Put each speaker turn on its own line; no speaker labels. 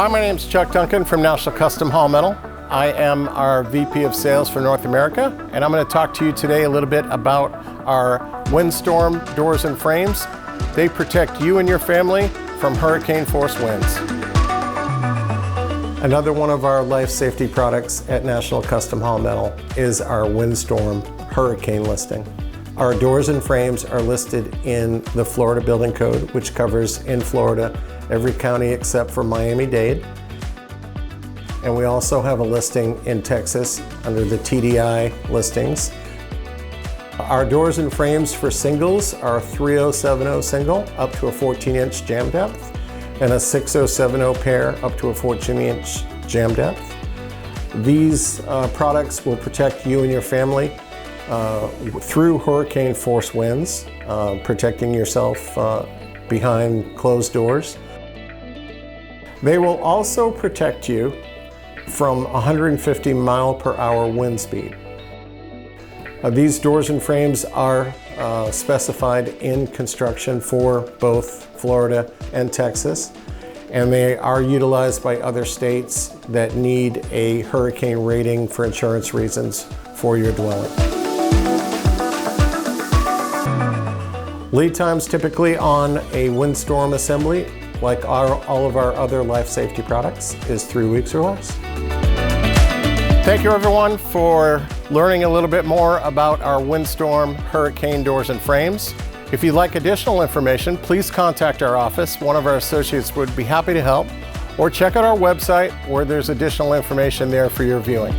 Hi, my name is Chuck Duncan from National Custom Hall Metal. I am our VP of Sales for North America, and I'm going to talk to you today a little bit about our WindStorm doors and frames. They protect you and your family from hurricane force winds. Another one of our life safety products at National Custom Hall Metal is our WindStorm hurricane listing. Our doors and frames are listed in the Florida Building Code, which covers in Florida every county except for Miami-Dade. And we also have a listing in Texas under the TDI listings. Our doors and frames for singles are 3070 single up to a 14-inch jam depth, and a 6070 pair up to a 14-inch jam depth. These products will protect you and your family through hurricane force winds, protecting yourself behind closed doors. They will also protect you from 150 mile per hour wind speed. These doors and frames are specified in construction for both Florida and Texas, and they are utilized by other states that need a hurricane rating for insurance reasons for your dwelling. Lead times typically on a WindStorm assembly, like all of our other life safety products, is 3 weeks or less. Thank you everyone for learning a little bit more about our WindStorm hurricane doors and frames. If you'd like additional information, please contact our office. One of our associates would be happy to help, or check out our website where there's additional information there for your viewing.